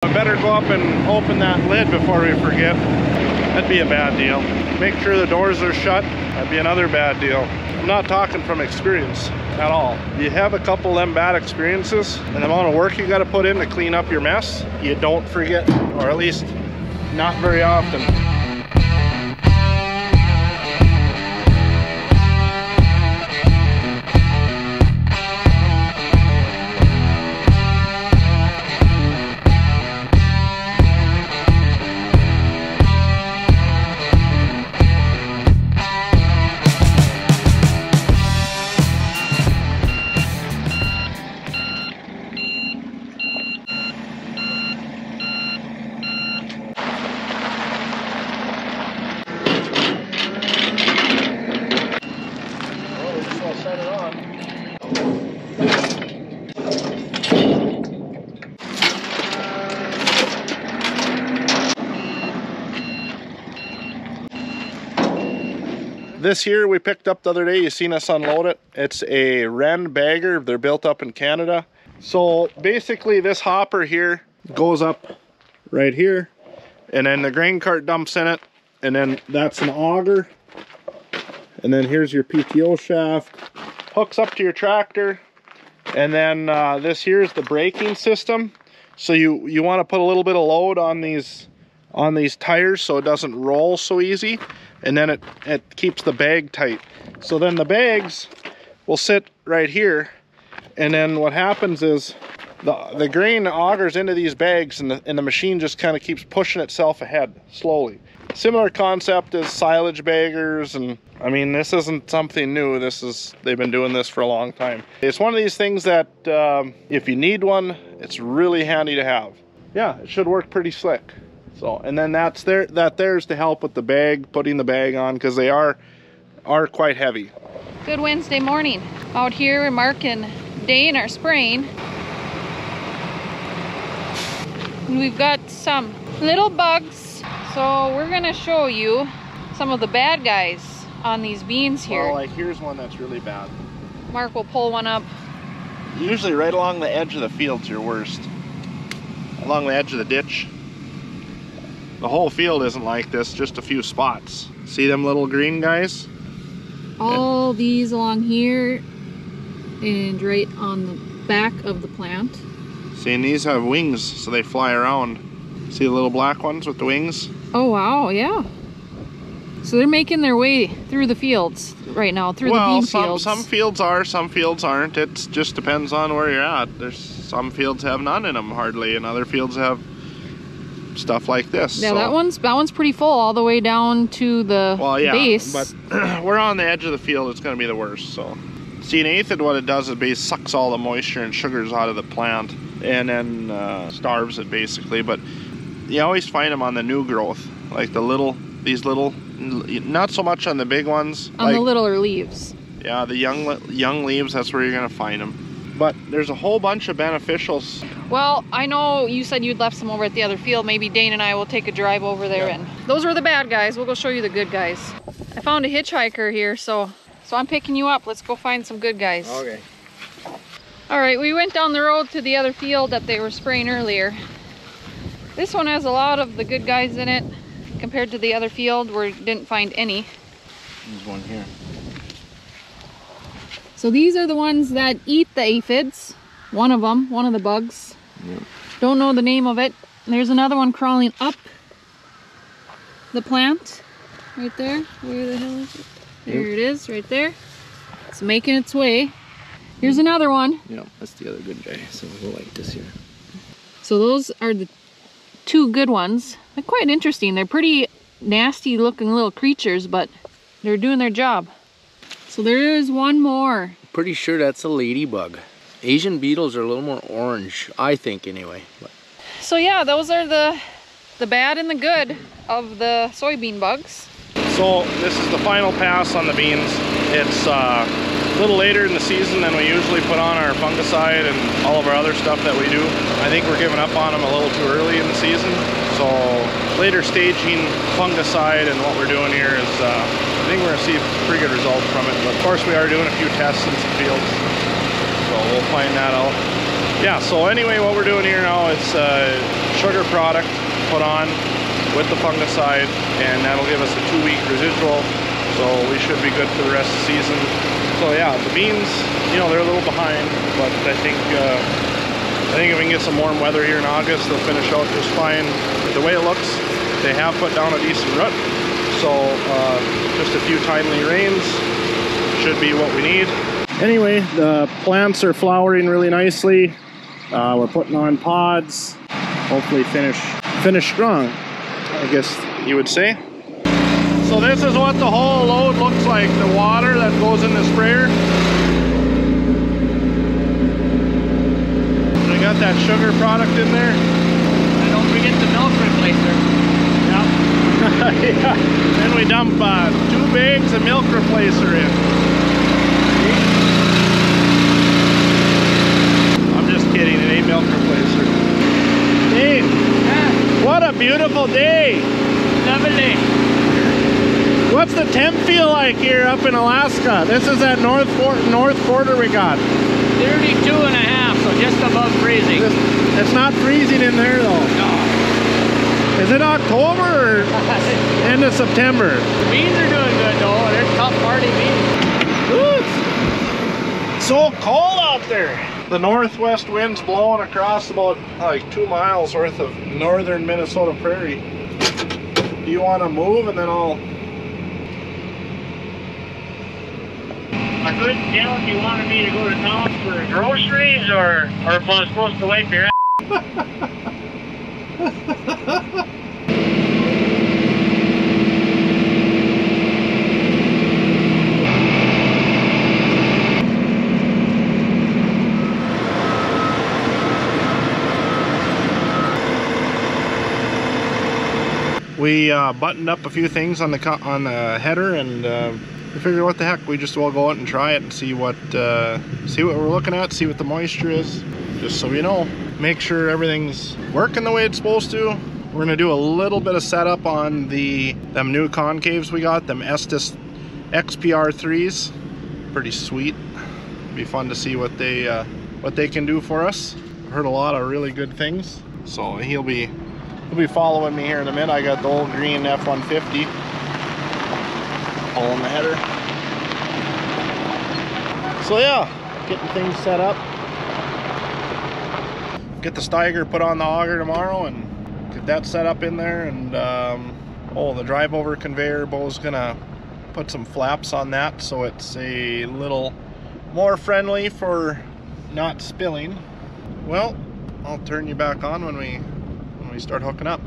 I better go up and open that lid before we forget. That'd be a bad deal. Make sure the doors are shut. That'd be another bad deal. I'm not talking from experience at all. You have a couple of them bad experiences and the amount of work you got to put in to clean up your mess, you don't forget, or at least not very often. This here we picked up the other day, you seen us unload it. It's a Wren bagger, they're built up in Canada. So basically this hopper here goes up right here, and then the grain cart dumps in it, and then that's an auger. And then here's your PTO shaft, hooks up to your tractor, and then this here is the braking system. So you want to put a little bit of load on these tires so it doesn't roll so easy. And then it keeps the bag tight. So then the bags will sit right here, and then what happens is the grain augers into these bags, and the machine just kind of keeps pushing itself ahead slowly. Similar concept as silage baggers, and I mean, this isn't something new. They've been doing this for a long time. It's one of these things that if you need one, it's really handy to have. Yeah, it should work pretty slick. So, and then there's to help with the bag, putting the bag on, because they are quite heavy. Good Wednesday morning. Out here, Mark and Dane are spraying. And we've got some little bugs. So we're gonna show you some of the bad guys on these beans here. Well, like here's one that's really bad. Mark will pull one up. Usually right along the edge of the field's your worst. Along the edge of the ditch. The whole field isn't like this, just a few spots. See them little green guys? All these along here and right on the back of the plant. See, and these have wings, so they fly around. See the little black ones with the wings? Oh wow, yeah. So they're making their way through the fields right now, through the bean fields. Some fields are, some fields aren't. It just depends on where you're at. There's some fields have none in them hardly, and other fields have stuff like this. Yeah, so that one's pretty full all the way down to the base. But we're on the edge of the field. It's going to be the worst. So, see, an aphid, what it does is it sucks all the moisture and sugars out of the plant, and then starves it basically. But you always find them on the new growth, like these little, not so much on the big ones. On the littler leaves. Yeah, the young leaves. That's where you're going to find them. But there's a whole bunch of beneficials. Well, I know you said you'd left some over at the other field. Maybe Dane and I will take a drive over there, and those were the bad guys. We'll go show you the good guys. I found a hitchhiker here, so I'm picking you up. Let's go find some good guys. Okay. All right, we went down the road to the other field that they were spraying earlier. This one has a lot of the good guys in it compared to the other field where we didn't find any. There's one here. So these are the ones that eat the aphids. One of the bugs. Yep. Don't know the name of it. There's another one crawling up the plant. Right there. Where the hell is it? There it is, right there. It's making its way. Here's another one. Yeah, that's the other good guy. So we'll like this here. So those are the two good ones. They're quite interesting. They're pretty nasty looking little creatures, but they're doing their job. So there is one more. Pretty sure that's a ladybug. Asian beetles are a little more orange, I think anyway. But. So yeah, those are the bad and the good of the soybean bugs. So this is the final pass on the beans. It's a little later in the season than we usually put on our fungicide and all of our other stuff that we do. I think we're giving up on them a little too early in the season. So later staging fungicide and what we're doing here is I think we're going to see pretty good results from it. But of course we are doing a few tests in some fields, so we'll find that out. Yeah, so anyway, what we're doing here now is sugar product put on with the fungicide, and that'll give us a 2-week residual, so we should be good for the rest of the season. So yeah, the beans, you know, they're a little behind, but I think if we can get some warm weather here in August, they'll finish out just fine. But the way it looks, they have put down a decent root, so just a few timely rains should be what we need. Anyway, the plants are flowering really nicely. We're putting on pods. Hopefully finish strong, I guess you would say. So this is what the whole load looks like, the water that goes in the sprayer. I got that sugar product in there. And don't forget the milk replacer. Yep. Yeah. Then we dump 2 bags of milk replacer in. I'm just kidding, it ain't milk replacer. Hey, what a beautiful day. Lovely. What's the temp feel like here up in Alaska? This is that north quarter we got. 32.5, so just above freezing. It's not freezing in there though. No. Is it October or end of September? The beans are doing good though. They're tough hardy beans. It's so cold out there. The northwest wind's blowing across about like 2 miles worth of northern Minnesota prairie. Do you want to move and then I'll... I couldn't tell if you wanted me to go to town for groceries or if I was supposed to wipe your ass. We buttoned up a few things on the header, and we figured what the heck, we just will go out and try it and see what we're looking at, see what the moisture is, just so we know. Make sure everything's working the way it's supposed to. We're gonna do a little bit of setup on them new concaves we got, them Estes XPR3s. Pretty sweet. Be fun to see what they can do for us. I've heard a lot of really good things, so he'll be following me here in a minute. I got the old green F-150 pulling the header. So yeah, getting things set up. Get the Steiger put on the auger tomorrow and get that set up in there. And the drive over conveyor, Bo's gonna put some flaps on that so it's a little more friendly for not spilling. Well, I'll turn you back on when we start hooking up.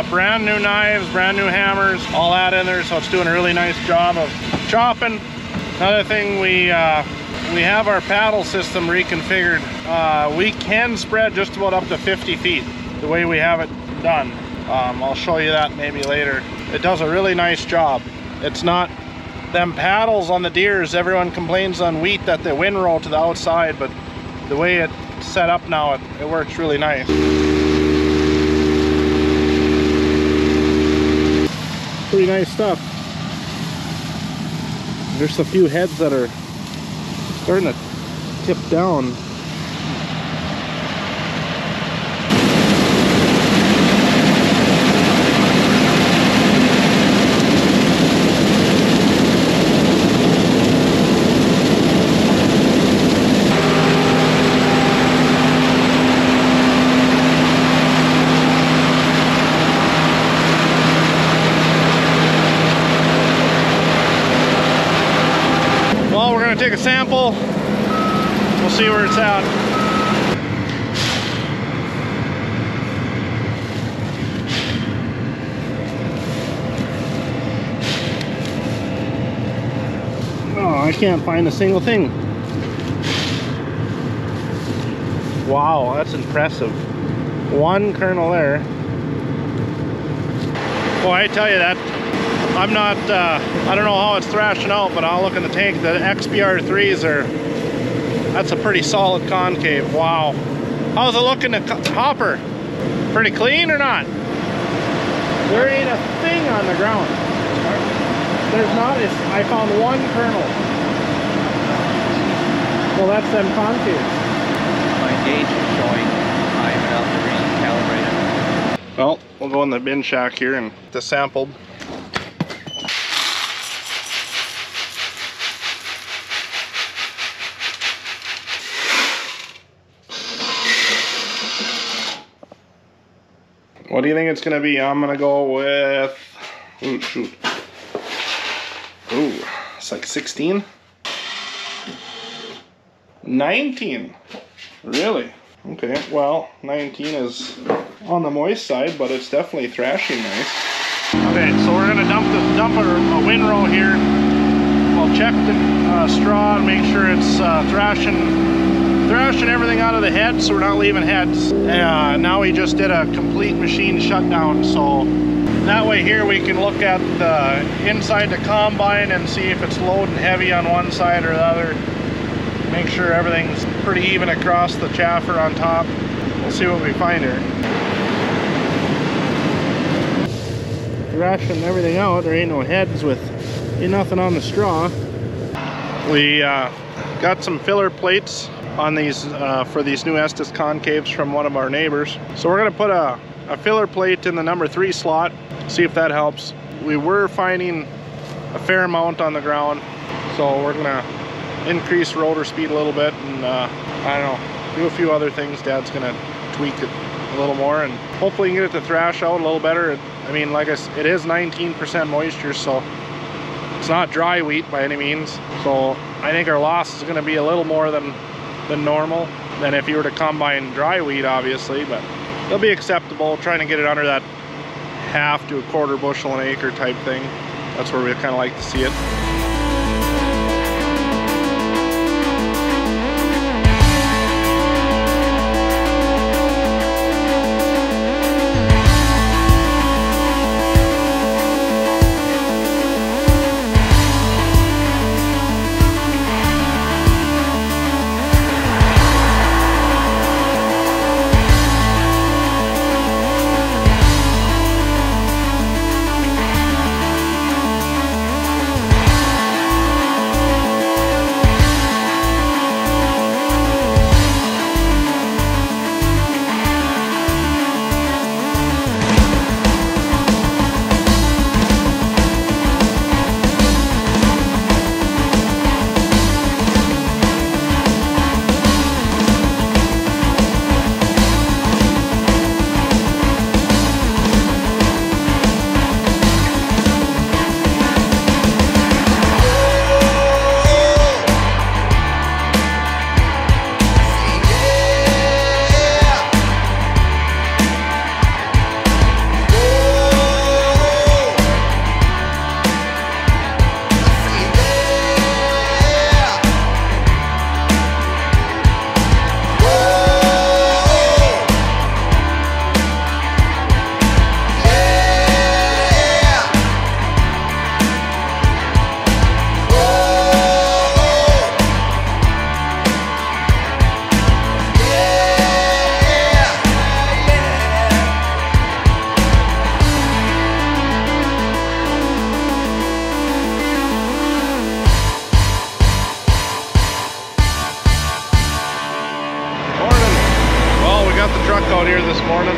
Brand new knives, brand new hammers, all that in there, so it's doing a really nice job of chopping. Another thing, we have our paddle system reconfigured. We can spread just about up to 50 feet the way we have it done. I'll show you that maybe later. It does a really nice job. It's not them paddles on the deers. Everyone complains on wheat that they windrow to the outside, but the way it's set up now, it works really nice. Pretty nice stuff. There's a few heads that are starting to tip down. Take a sample, we'll see where it's at. I can't find a single thing. Wow, that's impressive. One kernel there. Boy, I tell you that, I'm not, I don't know how it's thrashing out, but I'll look in the tank. The XBR3s are, that's a pretty solid concave. Wow. How's it looking, the hopper? Pretty clean or not? There ain't a thing on the ground. There's not, I found one kernel. Well, that's them concaves. My gauge is showing high enough to recalibrate it. Well, we'll go in the bin shack here and get this sampled. What do you think it's gonna be? I'm gonna go with, ooh, shoot. Ooh, it's like 16? 19. Really? Okay, well, 19 is on the moist side, but it's definitely thrashing nice. Okay, so we're gonna dump a windrow here. We'll check the straw and make sure it's thrashing everything out of the head, so we're not leaving heads. Now we just did a complete machine shutdown, so that way here we can look at the inside the combine and see if it's loading heavy on one side or the other. Make sure everything's pretty even across the chaffer on top. We'll see what we find here. Thrashing everything out, there ain't no heads with ain't nothing on the straw. We got some filler plates on these for these new Estes concaves from one of our neighbors. So we're gonna put a filler plate in the number 3 slot, see if that helps. We were finding a fair amount on the ground, so we're gonna increase rotor speed a little bit and I don't know, do a few other things. Dad's gonna tweak it a little more and hopefully get it to thrash out a little better. I mean, like I said, it is 19% moisture, so it's not dry wheat by any means. So I think our loss is gonna be a little more than normal than if you were to combine dry wheat, obviously, but it'll be acceptable. Trying to get it under that half to a quarter bushel an acre type thing. That's where we kind of like to see it. Out here this morning.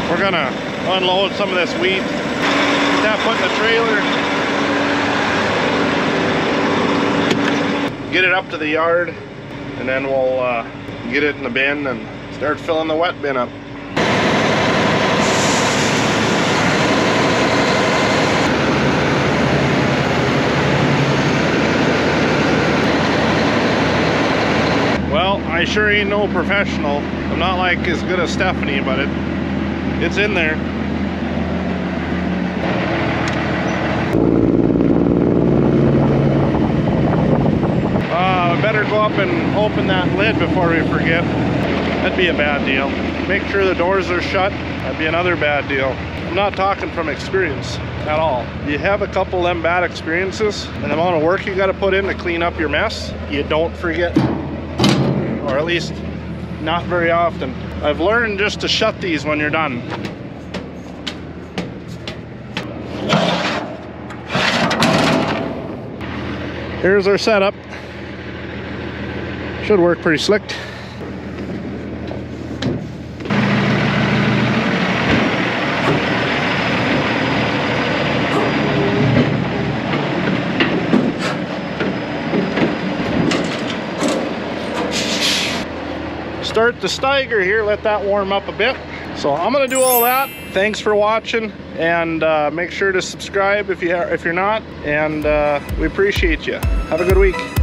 We're gonna unload some of this wheat, get that put in the trailer, get it up to the yard, and then we'll get it in the bin and start filling the wet bin up. Well, I sure ain't no professional. I'm not like as good as Stephanie, but it's in there. go up and open that lid before we forget. That'd be a bad deal. Make sure the doors are shut. That'd be another bad deal. I'm not talking from experience at all. You have a couple of them bad experiences and the amount of work you got to put in to clean up your mess, you don't forget. Or at least not very often. I've learned just to shut these when you're done. Here's our setup. Should work pretty slick. Start the Steiger here, let that warm up a bit. So I'm gonna do all that. Thanks for watching, and make sure to subscribe if you're not, and we appreciate you. Have a good week.